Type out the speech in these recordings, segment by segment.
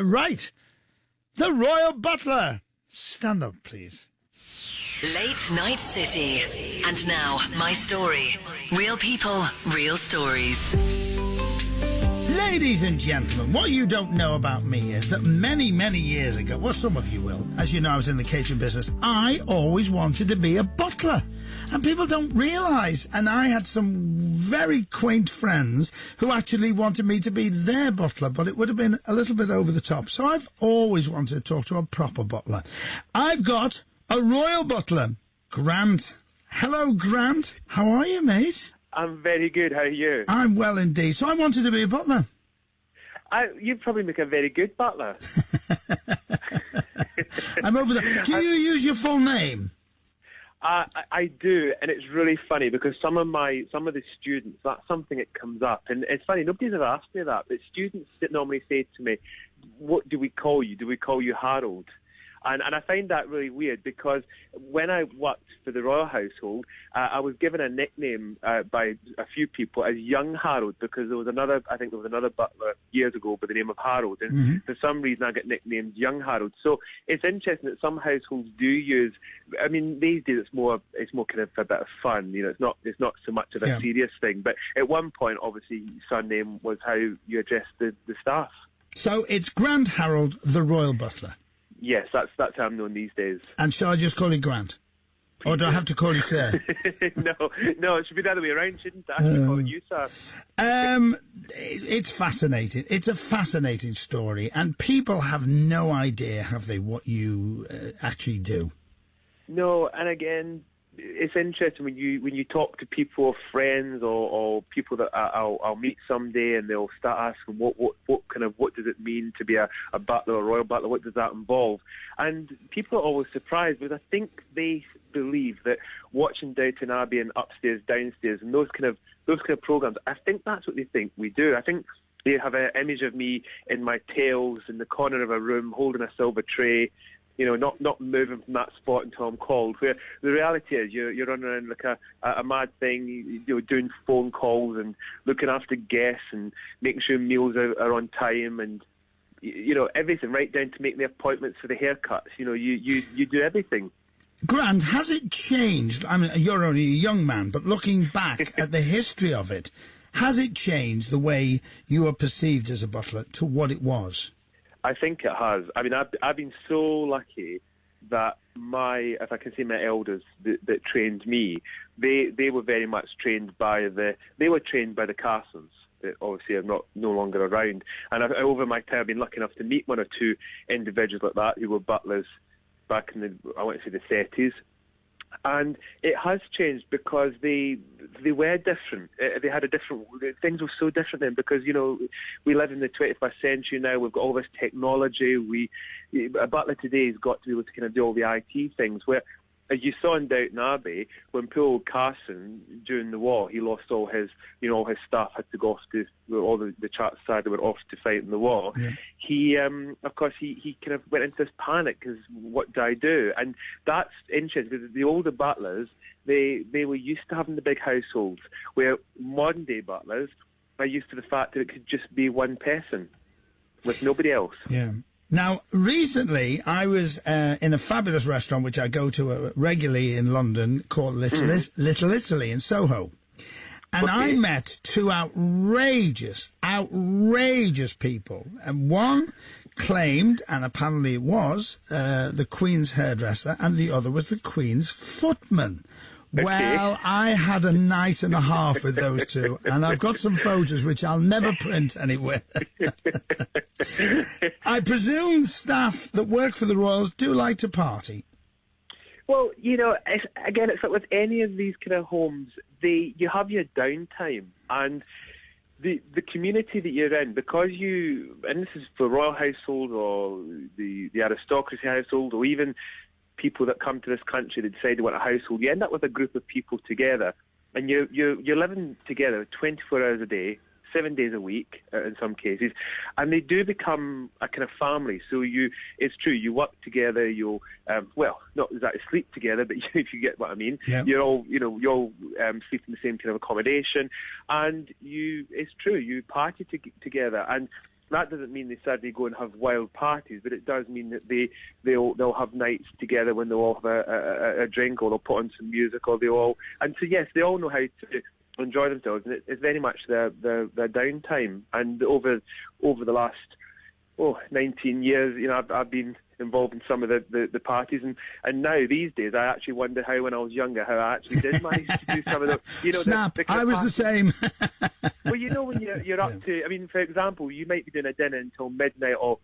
Right. The Royal Butler. Stand up, please. Late Night City. And now, my story. Real people, real stories. Ladies and gentlemen, what you don't know about me is that many, many years ago, well, some of you will, as you know, I was in the catering business, I always wanted to be a butler. And people don't realise, and I had some very quaint friends who actually wanted me to be their butler, but it would have been a little bit over the top. So I've always wanted to talk to a proper butler. I've got a royal butler, Grant. Hello, Grant. How are you, mate? I'm very good. How are you? I'm well indeed. So I wanted to be a butler. You'd probably make a very good butler. I'm over there. Do you use your full name? I do, and it's really funny because some of the students, that's something that comes up, and it's funny, nobody's ever asked me that, but students normally say to me, "What do we call you? Do we call you Harold?" And I find that really weird because when I worked for the royal household, I was given a nickname by a few people as Young Harold because there was another butler years ago by the name of Harold, and for some reason I got nicknamed Young Harold. So it's interesting that some households do use. I mean, these days it's more kind of a bit of fun. You know, it's not so much of a serious thing. But at one point, obviously, surname was how you addressed the staff. So it's Grant Harrold, the royal butler. Yes, that's how I'm known these days. And shall I just call you Grant? Or do I have to call you sir? No, it should be the other way around, shouldn't it? I should be calling you sir. It's fascinating. It's a fascinating story, and people have no idea, have they, what you actually do? No, and again, it's interesting when you talk to people, friends, or people that I'll meet someday, and they'll start asking what does it mean to be a butler or a royal butler? What does that involve? And people are always surprised because I think they believe that watching Downton Abbey and Upstairs, Downstairs, and those kind of programs, I think that's what they think we do. I think they have an image of me in my tails in the corner of a room holding a silver tray. You know, not moving from that spot until I'm called. Where the reality is, you're running around like a mad thing, doing phone calls and looking after guests and making sure meals are on time and everything, right down to making the appointments for the haircuts. You do everything. Grant, has it changed? I mean, you're only a young man, but looking back at the history of it, has it changed the way you are perceived as a butler to what it was? I think it has. I mean, I've been so lucky that if I can say my elders that trained me, they were very much trained by the Carsons, that obviously are no longer around. And over my time, I've been lucky enough to meet one or two individuals like that who were butlers back in the 30s. And it has changed because they were different. They had things were so different then because, we live in the 21st century now. We've got all this technology. A butler today has got to be able to kind of do all the IT things where, as you saw in Downton Abbey, when poor old Carson, during the war, he lost all his staff, had to go off to, all the Charts side that were off to fight in the war. Yeah. He kind of went into this panic because what do I do? And that's interesting because the older butlers, they were used to having the big households, where modern day butlers are used to the fact that it could just be one person with nobody else. Yeah. Now, recently, I was in a fabulous restaurant which I go to regularly in London called Little Italy in Soho. And I met two outrageous people. And one claimed, and apparently it was, the Queen's hairdresser, and the other was the Queen's footman. Well, I had a night and a half with those two, and I've got some photos which I'll never print anywhere. I presume staff that work for the Royals do like to party. Well, it's like with any of these kind of homes, you have your downtime, and the community that you're in, because and this is for royal household or the aristocracy household, or even people that come to this country that decide they want a household, you end up with a group of people together, and you're living together 24 hours a day, 7 days a week in some cases, and they do become a kind of family. So it's true, you work together, you'll not exactly sleep together, but if you get what I mean, yeah. You're all sleep in the same kind of accommodation, and it's true, you party together. And that doesn't mean they suddenly go and have wild parties, but it does mean that they'll have nights together when they'll all have a drink, or they'll put on some music, or and so yes, they all know how to enjoy themselves, and it's very much their downtime. And over the last 19 years, I've been involved in some of the parties, and now these days I actually wonder how, when I was younger, how I actually did manage to do some of the Snap! I was the same. Well, when you're up to, I mean, for example, you might be doing a dinner until midnight or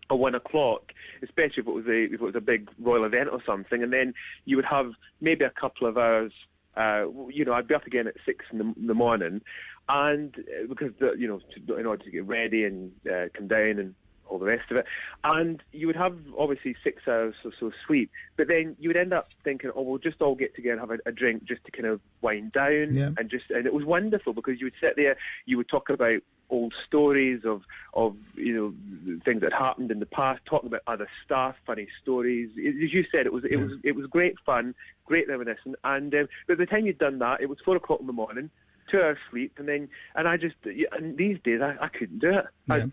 1 o'clock, especially if it was a big royal event or something, and then you would have maybe a couple of hours. I'd be up again at 6 in the morning, and because in order to get ready and come down and all the rest of it, and you would have obviously 6 hours or so sleep, but then you would end up thinking, we'll just all get together and have a drink just to kind of wind down, and it was wonderful, because you would sit there, you would talk about old stories of things that happened in the past, talking about other stuff, funny stories. As you said, it was great fun, great reminiscent, and but by the time you'd done that, it was 4 o'clock in the morning. 2 hours sleep, and these days I couldn't do it. Yeah.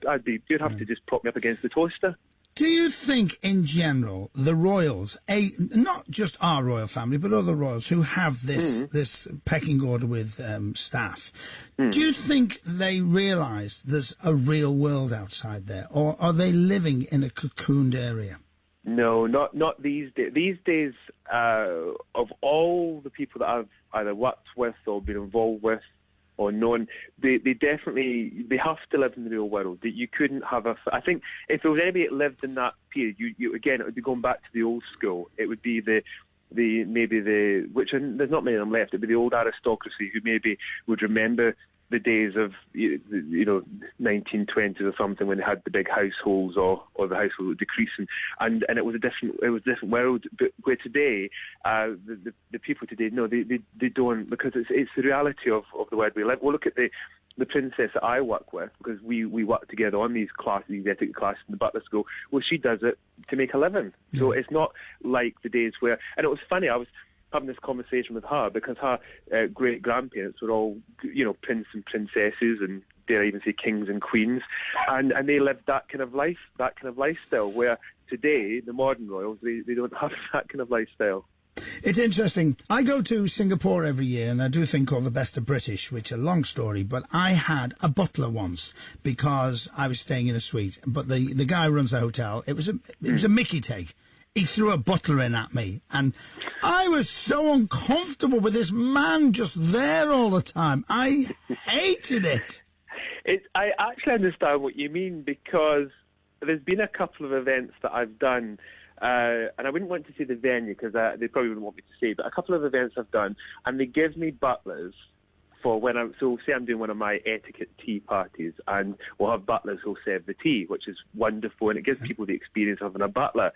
You'd have to just prop me up against the toaster. Do you think, in general, the royals, not just our royal family, but other royals who have this pecking order with staff, do you think they realise there's a real world outside there, or are they living in a cocooned area? No, not these days. These days, of all the people that I've either worked with or been involved with or known, they definitely have to live in the real world. That you couldn't have I think if there was anybody that lived in that period, you again, it would be going back to the old school. It would be which there's not many of them left. It'd be the old aristocracy who maybe would remember the days of 1920s or something, when they had the big households, or the household was decreasing, and it was a different world. But where today, the people today, no, they don't, because it's the reality of the world we live. Well, look at the princess that I work with, because we work together on these etiquette classes in the Butler School. Well, she does it to make a living. So it's not like the days where, and it was funny, I was having this conversation with her, because her great-grandparents were all, prince and princesses, and dare I even say kings and queens, and they lived that kind of lifestyle, where today, the modern royals, they don't have that kind of lifestyle. It's interesting. I go to Singapore every year, and I do a thing called the Best of British, which is a long story, but I had a butler once because I was staying in a suite, but the guy who runs the hotel, it was a Mickey take. He threw a butler in at me, and I was so uncomfortable with this man just there all the time. I hated it. I actually understand what you mean, because there's been a couple of events that I've done, and I wouldn't want to say the venue, because they probably wouldn't want me to say, but a couple of events I've done, and they give me butlers for when say I'm doing one of my etiquette tea parties, and we'll have butlers who'll serve the tea, which is wonderful, and it gives people the experience of having a butler.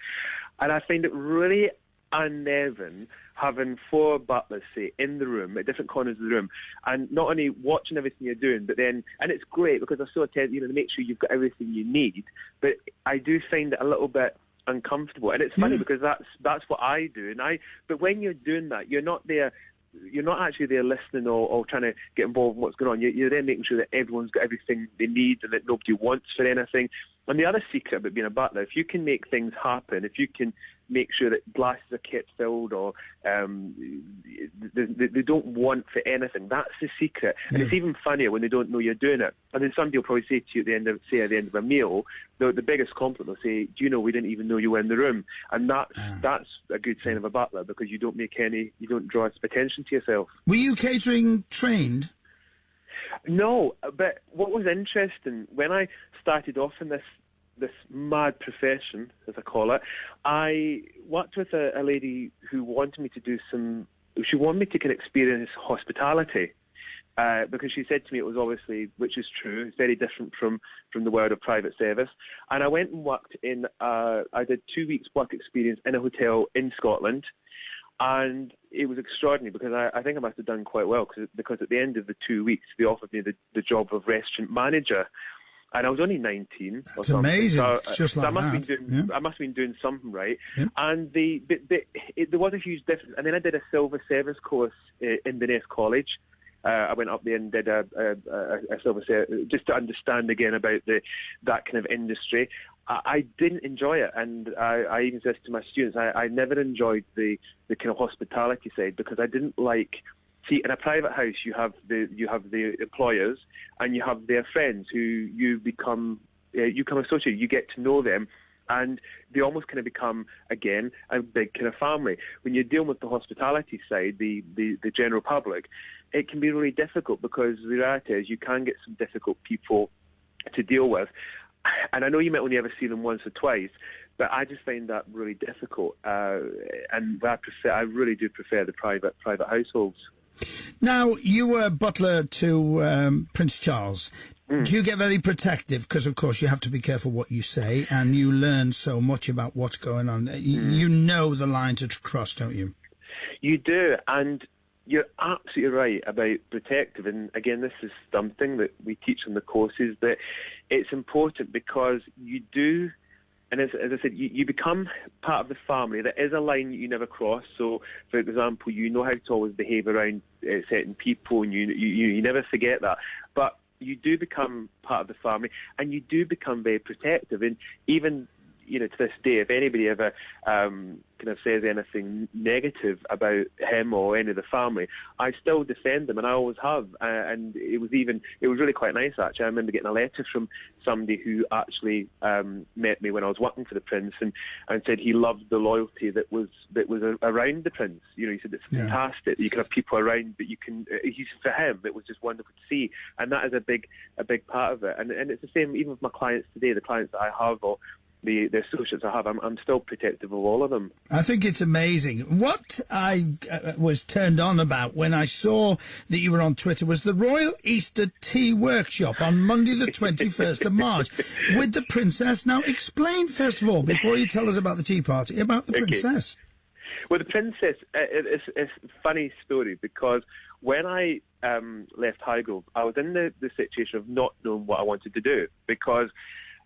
And I find it really unnerving having 4 butlers, say, in the room, at different corners of the room, and not only watching everything you're doing, but then, and it's great because I sort of, to make sure you've got everything you need, but I do find it a little bit uncomfortable. And it's funny because that's what I do, but when you're doing that, you're not actually there listening or trying to get involved in what's going on. You're then making sure that everyone's got everything they need and that nobody wants for anything. And the other secret about being a butler, if you can make things happen, if you can make sure that glasses are kept filled, or they don't want for anything, that's the secret. And it's even funnier when they don't know you're doing it. And then somebody will probably say to you at the end of a meal, the biggest compliment, they'll say, "Do you know, we didn't even know you were in the room." And that's a good sign of a butler, because you don't draw attention to yourself. Were you catering trained? No, but what was interesting, when I started off in this mad profession, as I call it, I worked with a lady who wanted me to she wanted me to kind of experience hospitality, because she said to me it was obviously, which is true, it's very different from the world of private service. And I went and worked I did 2 weeks work experience in a hotel in Scotland, and it was extraordinary, because I think I must have done quite well, because at the end of the 2 weeks they offered me the job of restaurant manager. And I was only 19. That's amazing. So, just like I must have been doing something right. Yeah. And there was a huge difference. And then I did a silver service course in Inverness College, I went up there and did a sort of just to understand again about that kind of industry. I didn't enjoy it, and I even said to my students, I never enjoyed the kind of hospitality side, because I didn't like. See, in a private house, you have the employers, and you have their friends who you become associated. You get to know them, and they almost kind of become, again, a big kind of family. When you're dealing with the hospitality side, the general public, it can be really difficult, because the reality is you can get some difficult people to deal with. And I know you might only ever see them once or twice, but I just find that really difficult. And I really do prefer the private households. Now, you were butler to Prince Charles. Do you get very protective? Because, of course, you have to be careful what you say, and you learn so much about what's going on. You know the line to cross, don't you? You do, and you're absolutely right about protective. And, again, this is something that we teach in the courses, that it's important, because you do... And as I said, you become part of the family. There is a line you never cross. So, for example, you know how to always behave around certain people, and you never forget that. But you do become part of the family, and you do become very protective. And even, to this day, if anybody ever kind of says anything negative about him or any of the family, I still defend them, and I always have. And it was really quite nice, actually. I remember getting a letter from somebody who actually met me when I was working for the Prince, and said he loved the loyalty that was around the Prince. He said it's fantastic. You can have people around, but for him, it was just wonderful to see, and that is a big part of it. And it's the same even with my clients today, the clients that I have, or the associates I have. I'm still protective of all of them. I think it's amazing. What I was turned on about when I saw that you were on Twitter was the Royal Easter Tea Workshop on Monday the 21st of March with the Princess. Now, explain, first of all, before you tell us about the tea party, about the Princess. Well, the Princess, it's a funny story, because when I left Highgrove, I was in the situation of not knowing what I wanted to do, because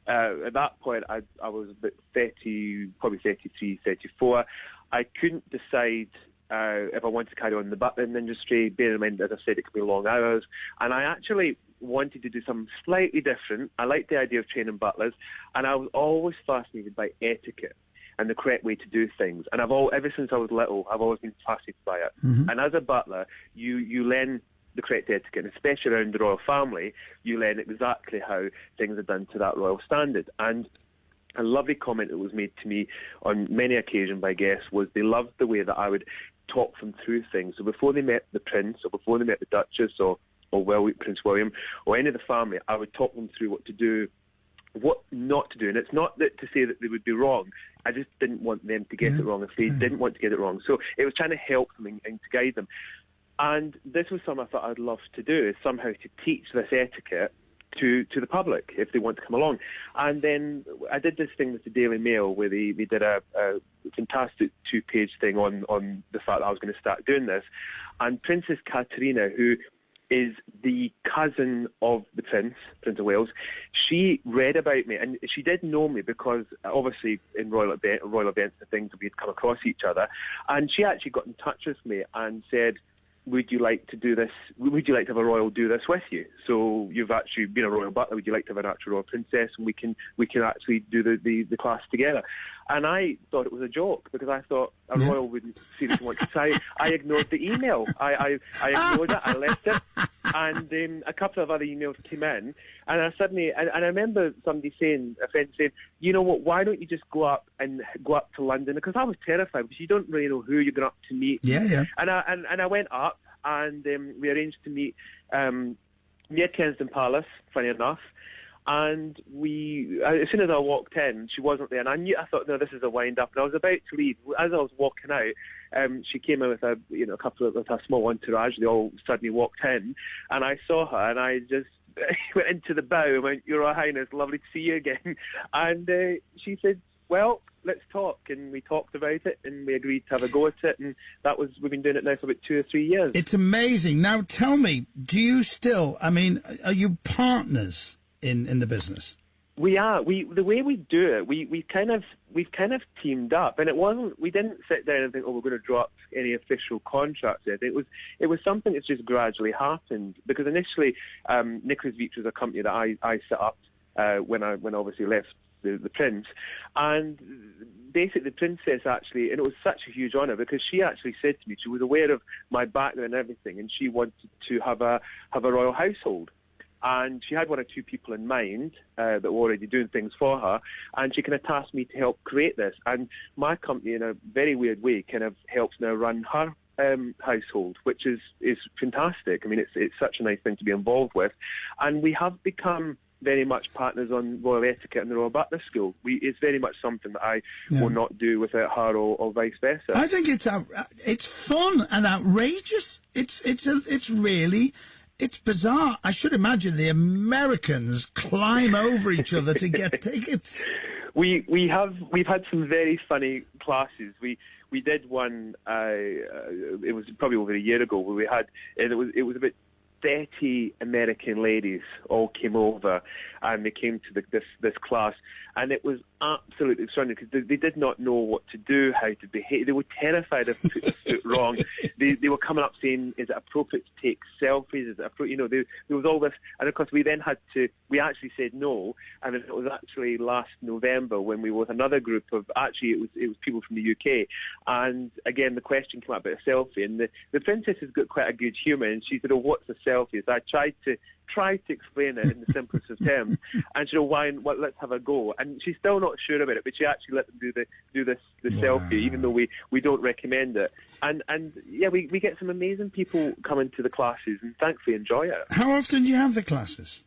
at that point, I was about 30, probably 33, 34. I couldn't decide if I wanted to carry on in the butlering industry. Bear in mind, as I said, it could be long hours. And I actually wanted to do something slightly different. I liked the idea of training butlers, and I was always fascinated by etiquette and the correct way to do things. And ever since I was little, I've always been fascinated by it. Mm-hmm. And as a butler, you learn the correct etiquette, and especially around the royal family, you learn exactly how things are done to that royal standard. And a lovely comment that was made to me on many occasions by guests was they loved the way that I would talk them through things. So before they met the Prince, or before they met the Duchess, or Prince William, or any of the family, I would talk them through what to do, what not to do. And it's not that to say that they would be wrong. I just didn't want them to get it wrong if they didn't want to get it wrong. So it was trying to help them and to guide them. And this was something I thought I'd love to do, is somehow to teach this etiquette to the public if they want to come along. And then I did this thing with the Daily Mail, where they did a fantastic 2-page thing on the fact that I was going to start doing this. And Princess Katerina, who is the cousin of the Prince of Wales, she read about me, and she did know me because obviously in royal events and things we'd come across each other. And she actually got in touch with me and said, would you like to do this? Would you like to have a royal do this with you? So you've actually been a royal butler. Would you like to have an actual royal princess? And we can actually do the class together. And I thought it was a joke, because I thought a royal wouldn't seriously want to. So I ignored the email. I ignored it. I left it. And a couple of other emails came in, and I suddenly, and I remember a friend saying, you know what, why don't you just go up to London? Because I was terrified, because you don't really know who you're going up to meet. Yeah. And I went up, and we arranged to meet near Kensington Palace, funny enough. And as soon as I walked in, she wasn't there, and I thought, no, this is a wind up. And I was about to leave. As I was walking out, she came in with a small entourage. They all suddenly walked in, and I saw her, and I just went into the bow and went, "Your Royal Highness, lovely to see you again." And she said, "Well, let's talk." And we talked about it, and we agreed to have a go at it, and we've been doing it now for about 2 or 3 years. It's amazing. Now, tell me, do you still, are you partners in the business? We are. The way we do it, we've kind of teamed up, and we didn't sit down and think, oh, we're going to draw up any official contracts yet. It was something that's just gradually happened, because initially, Nicholas Beach was a company that I set up when I obviously left the Prince, and basically the Princess actually, and it was such a huge honour, because she actually said to me, she was aware of my background and everything, and she wanted to have a royal household. And she had one or two people in mind that were already doing things for her, and she kind of tasked me to help create this. And my company, in a very weird way, kind of helps now run her household, which is fantastic. I mean, it's such a nice thing to be involved with. And we have become very much partners on royal etiquette and the Royal Butler School. It's very much something that I will not do without her, or vice versa. I think it's fun and outrageous. It's bizarre. I should imagine the Americans climb over each other to get tickets. We've had some very funny classes. We did one. It was probably over a year ago, where we had, and it was about 30 American ladies all came over, and they came to this class, and it was absolutely stunning, because they did not know what to do, how to behave. They were terrified of putting their foot wrong. They were coming up saying, "Is it appropriate to take selfies? Is it appropriate?" There was all this, and of course we actually said no, and it was actually last November when we were with another group of, actually it was people from the UK, and again the question came up about a selfie, and the Princess has got quite a good humour, and she said, "Oh, what's a selfie?" So I tried to explain it in the simplest of terms, and she said, "Well, let's have a go." And she's still not sure about it, but she actually let them do the selfie, even though we don't recommend it. And yeah, we get some amazing people coming to the classes, and thankfully enjoy it. How often do you have the classes?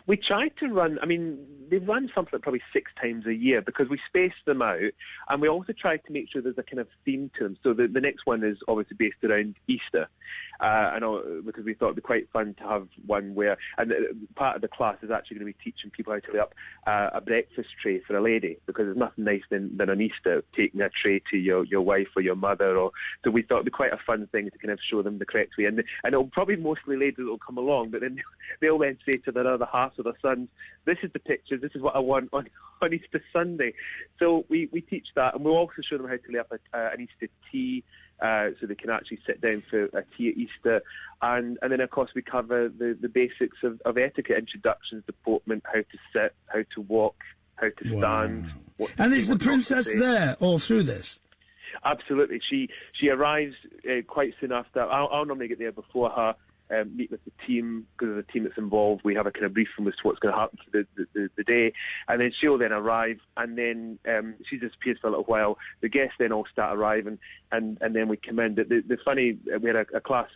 We try to run, I mean, they run something like probably 6 times a year, because we space them out, and we also try to make sure there's a kind of theme to them. So the next one is obviously based around Easter, because we thought it'd be quite fun to have one where, and part of the class is actually going to be teaching people how to lay up a breakfast tray for a lady, because there's nothing nice than on Easter taking a tray to your wife or your mother, so we thought it'd be quite a fun thing to kind of show them the correct way, and it'll probably mostly ladies that will come along, but then they'll then say to their other half of their sons, "This is the picture, this is what I want on Easter Sunday." So we teach that, and we'll also show them how to lay up an Easter tea, so they can actually sit down for a tea at Easter, and then of course we cover the basics of etiquette, introductions, deportment, how to sit, how to walk, how to stand. And is the Princess there all through this? Absolutely. She arrives quite soon after. I'll normally get there before her, meet with the team, because of the team that's involved. We have a kind of briefing as to what's going to happen for the day, and then she'll then arrive, and then she disappears for a little while. The guests then all start arriving, and then we come in. The funny, we had a class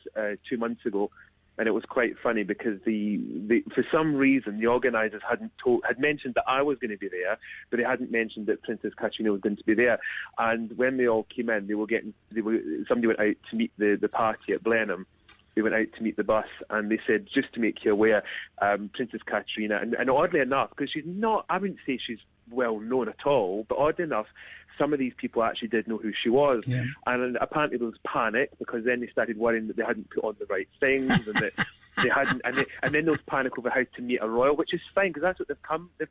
2 months ago, and it was quite funny, because for some reason the organisers had mentioned that I was going to be there, but they hadn't mentioned that Princess Katrina was going to be there. And when they all came in, somebody went out to meet the party at Blenheim. They went out to meet the bus, and they said, just to make you aware, Princess Katrina, and oddly enough, because she's not, I wouldn't say she's well known at all, but oddly enough, some of these people actually did know who she was. Yeah. And apparently there was panic, because then they started worrying that they hadn't put on the right things, and that they hadn't, and then there was panic over how to meet a royal, which is fine, because that's what they've come to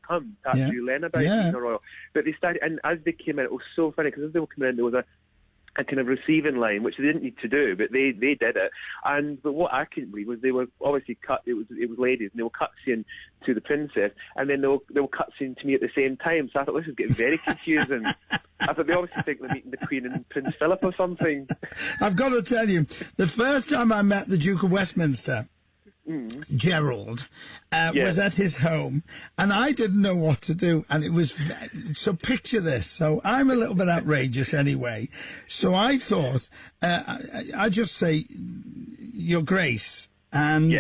actually learn about meeting a royal. But they started, and as they came in, it was so funny, because as they were coming in, there was a kind of receiving line, which they didn't need to do, but they did it. But what I couldn't believe was they were obviously cut. It was ladies, and they were cut-seeing to the Princess, and then they were cut-seeing to me at the same time. So I thought, this is getting very confusing. I thought they obviously think they're meeting the Queen and Prince Philip or something. I've got to tell you, the first time I met the Duke of Westminster, Gerald, was at his home, and I didn't know what to do, and it was so picture this. So I'm a little bit outrageous anyway, so I thought I just say, "Your Grace," and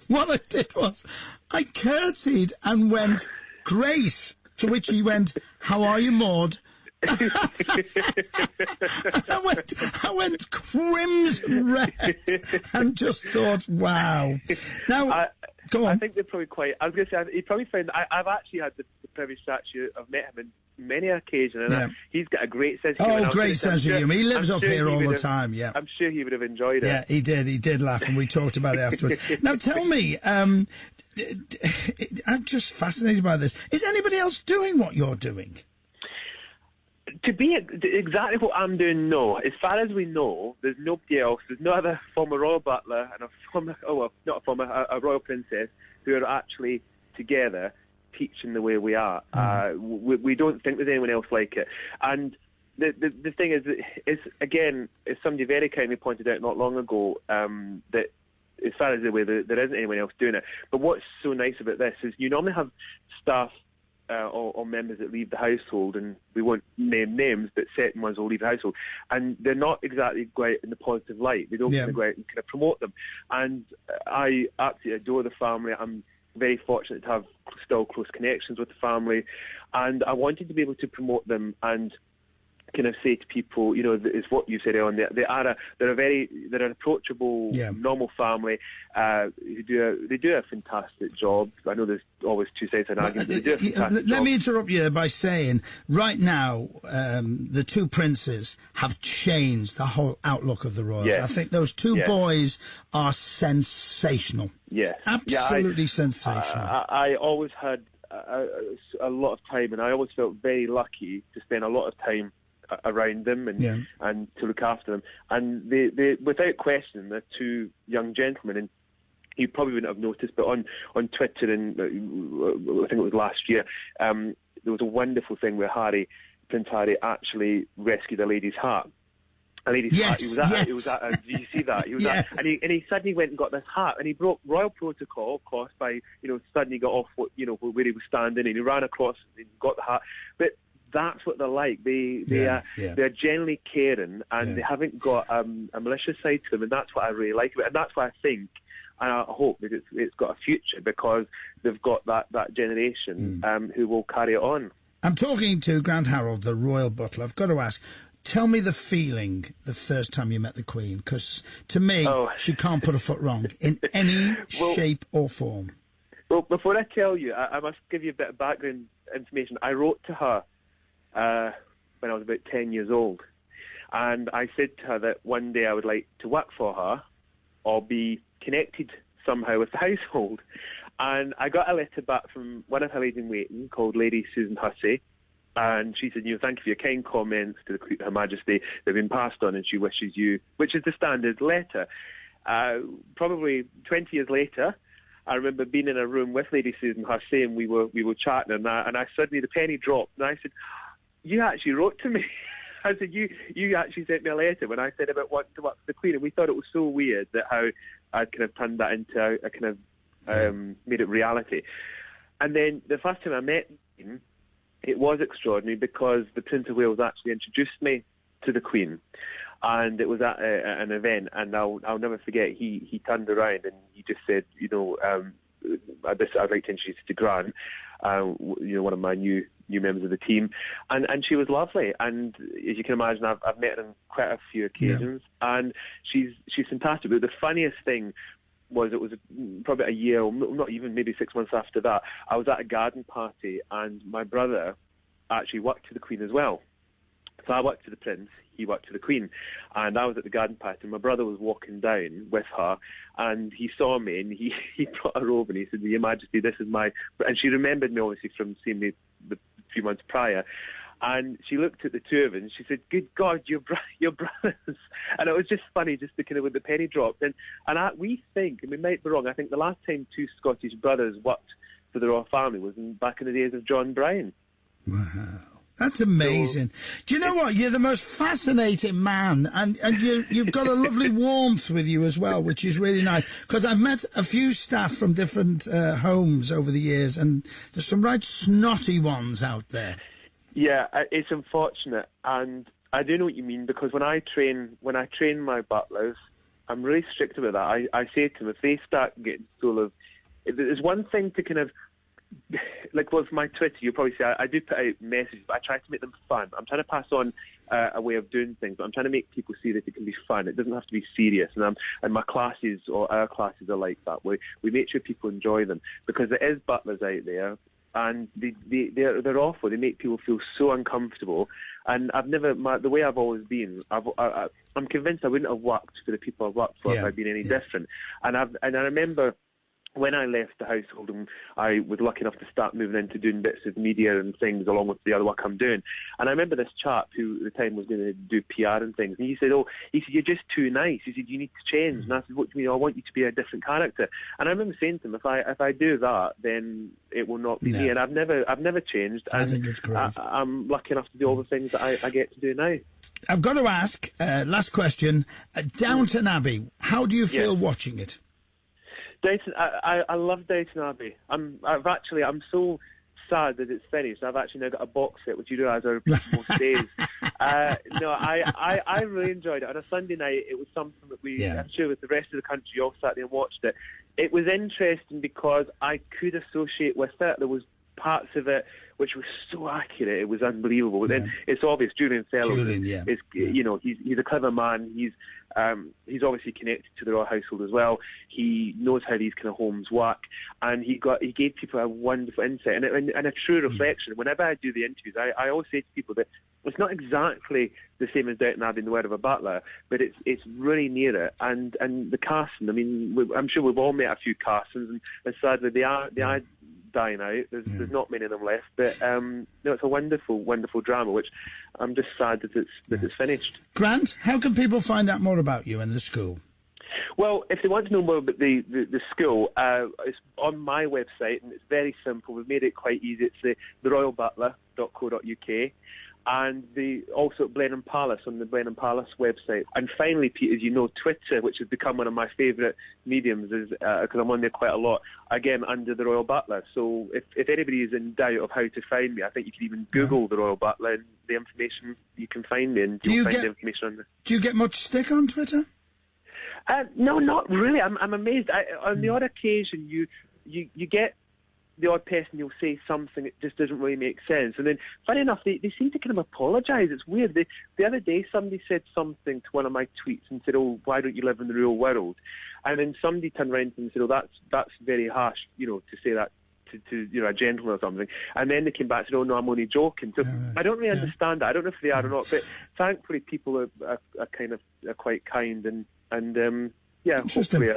what I did was I curtsied and went, "Grace," to which he went, "How are you, Maud?" I went crimson red and just thought, wow. Now, go on. I think they're probably quite. I was going to say, he probably found. I've actually had the privilege to I've met him in many occasions, and he's got a great sense of humour. Oh, great sense of humour. He lives up here all the time. Yeah, I'm sure he would have enjoyed it. Yeah, he did. He did laugh, and we talked about it afterwards. Now, tell me, I'm just fascinated by this. Is anybody else doing what you're doing? To be exactly what I'm doing, no. As far as we know, there's nobody else. There's no other former Royal Butler and a Royal Princess who are actually together teaching the way we are. We don't think there's anyone else like it. And the thing is again, as somebody very kindly pointed out not long ago, that as far as the way there isn't anyone else doing it. But what's so nice about this is you normally have staff or members that leave the household, and we won't name names, but certain ones will leave the household, and they're not exactly quite in the positive light. They don't go out and kind of promote them. And I absolutely adore the family. I'm very fortunate to have still close connections with the family, and I wanted to be able to promote them and kind of say to people, you know, is what you said on. They're an approachable, normal family who do a fantastic job. I know there's always two sides of an argument. But they do a fantastic job. Let me interrupt you by saying, right now, the two princes have changed the whole outlook of the royals. Yes. I think those two boys are sensational. Yes, absolutely sensational. I always had a lot of time, and I always felt very lucky to spend a lot of time around them and to look after them. And they without question, they're two young gentlemen. And you probably wouldn't have noticed, but on Twitter, and I think it was last year, there was a wonderful thing where Prince Harry actually rescued a lady's heart. A lady's heart. He was at. Did you see that? He was at, and he suddenly went and got this hat, and he broke royal protocol, of course, by suddenly got off where he was standing, and he ran across and got the hat. But that's what they're like. They're generally caring, and they haven't got a malicious side to them, and that's what I really like about it. And that's why I think, and I hope that it's got a future, because they've got that generation who will carry it on. I'm talking to Grant Harrold, the Royal Butler. I've got to ask, tell me the feeling the first time you met the Queen, because to me, she can't put a foot wrong in any shape or form. Well, before I tell you, I must give you a bit of background information. I wrote to her when I was about 10 years old, and I said to her that one day I would like to work for her or be connected somehow with the household. And I got a letter back from one of her ladies-in-waiting called Lady Susan Hussey, and she said, thank you for your kind comments to Her Majesty. They've been passed on, and she wishes you, which is the standard letter. Probably 20 years later, I remember being in a room with Lady Susan Hussey, and we were chatting, and I suddenly the penny dropped, and I said, you actually wrote to me. I said, you actually sent me a letter when I said about wanting to work for the Queen, and we thought it was so weird that how I'd kind of turned that into a kind of made it reality. And then the first time I met him, it was extraordinary because the Prince of Wales actually introduced me to the Queen, and it was at an event, and I'll never forget. He turned around and he just said, I'd like to introduce you to Grant, one of my new members of the team, and she was lovely. And as you can imagine, I've met her on quite a few occasions, and she's fantastic. But the funniest thing was, it was probably a year, or not even, maybe 6 months after that, I was at a garden party, and my brother actually worked for the Queen as well. So I worked for the Prince, he worked for the Queen, and I was at the garden party, and my brother was walking down with her, and he saw me, and he brought a robe, and he said, Your Majesty, this is my... And she remembered me, obviously, from seeing me the few months prior, and she looked at the two of them, and she said, good God, you're brothers. And it was just funny, just to kind of, when the penny dropped. And we think, and we might be wrong, I think the last time two Scottish brothers worked for the royal family was back in the days of John Bryan. Wow. That's amazing. Do you know what? You're the most fascinating man, and you've got a lovely warmth with you as well, which is really nice. Because I've met a few staff from different homes over the years, and there's some right snotty ones out there. Yeah, it's unfortunate, and I do know what you mean, because when I train my butlers, I'm really strict about that. I say to them, if they start getting sort of... There's one thing to kind of... Like with my Twitter, you'll probably see I do put out messages, but I try to make them fun. I'm trying to pass on a way of doing things, but I'm trying to make people see that it can be fun. It doesn't have to be serious. And my classes, or our classes, are like that. We make sure people enjoy them, because there is butlers out there, and they're awful. They make people feel so uncomfortable. And the way I've always been, I'm convinced I wouldn't have worked for the people I've worked for if I'd been any different. And I remember when I left the household and I was lucky enough to start moving into doing bits of media and things along with the other work I'm doing, and I remember this chap who at the time was going to do PR and things, and he said, you're just too nice. He said, you need to change. And I said, what do you mean? I want you to be a different character. And I remember saying to him, if I do that, then it will not be me. And I've never changed. I think it's great. I'm lucky enough to do all the things that I get to do now. I've got to ask, last question, Downton Abbey, how do you feel watching it? Downton, I love Downton Abbey. I'm so sad that it's finished. I've actually now got a box set, which you realise I repeat most days. No, I really enjoyed it. On a Sunday night, it was something that I'm sure with the rest of the country, all sat there and watched it. It was interesting because I could associate with it. There was parts of it which was so accurate, it was unbelievable. Then it's obvious Julian Fellows is you know, he's a clever man. He's obviously connected to the royal household as well. He knows how these kind of homes work, and he gave people a wonderful insight and a true reflection. Whenever I do the interviews, I always say to people that it's not exactly the same as Downton Abbey and The Word of a Butler, but it's really near it. And the casting, I mean, I'm sure we've all met a few castings, and sadly they are dying out. There's not many of them left, but no, it's a wonderful, wonderful drama, which I'm just sad that it's finished. Grant, how can people find out more about you and the school? Well, if they want to know more about the school, it's on my website, and it's very simple. We've made it quite easy. It's the royalbutler.co.uk. And also at Blenheim Palace, on the Blenheim Palace website. And finally, Pete, as you know, Twitter, which has become one of my favourite mediums, is because I'm on there quite a lot, again, under the Royal Butler. So if anybody is in doubt of how to find me, I think you can even Google the Royal Butler, and the information, you can find me, and you'll find the information on there. Do you get much stick on Twitter? No, not really. I'm amazed. On the odd occasion, you get the odd person, you'll say something that just doesn't really make sense. And then, funny enough, they seem to kind of apologise. It's weird. The other day, somebody said something to one of my tweets and said, "Oh, why don't you live in the real world?" And then somebody turned around and said, "Oh, that's very harsh, you know, to say that to you know, a gentleman or something." And then they came back and said, "Oh, no, I'm only joking." So I don't really understand that. I don't know if they are or not, but thankfully people are kind of quite kind and hopefully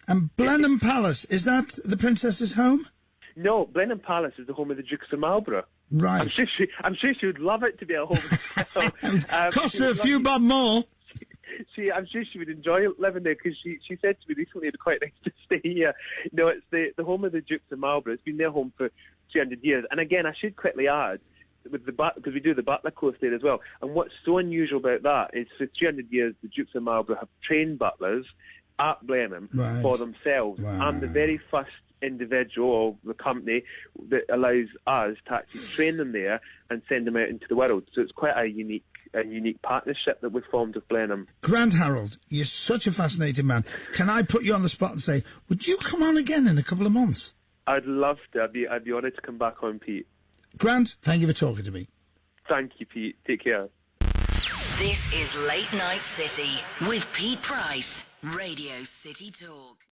And Blenheim Palace, is that the princess's home? No, Blenheim Palace is the home of the Dukes of Marlborough. Right. I'm sure she would love it to be a home. Cost her a few bob more. I'm sure she would enjoy living there, because she said to me recently it'd be quite nice to stay here. No, it's the home of the Dukes of Marlborough. It's been their home for 300 years. And again, I should quickly add, because we do the Butler course there as well. And what's so unusual about that is for 300 years, the Dukes of Marlborough have trained butlers at Blenheim for themselves. Wow. I'm the very first individual or the company that allows us to actually train them there and send them out into the world. So it's quite a unique partnership that we've formed with Blenheim. Grant Harrold, you're such a fascinating man. Can I put you on the spot and say, would you come on again in a couple of months? I'd love to. I'd be honoured to come back on, Pete. Grant, thank you for talking to me. Thank you, Pete. Take care. This is Late Night City with Pete Price, Radio City Talk.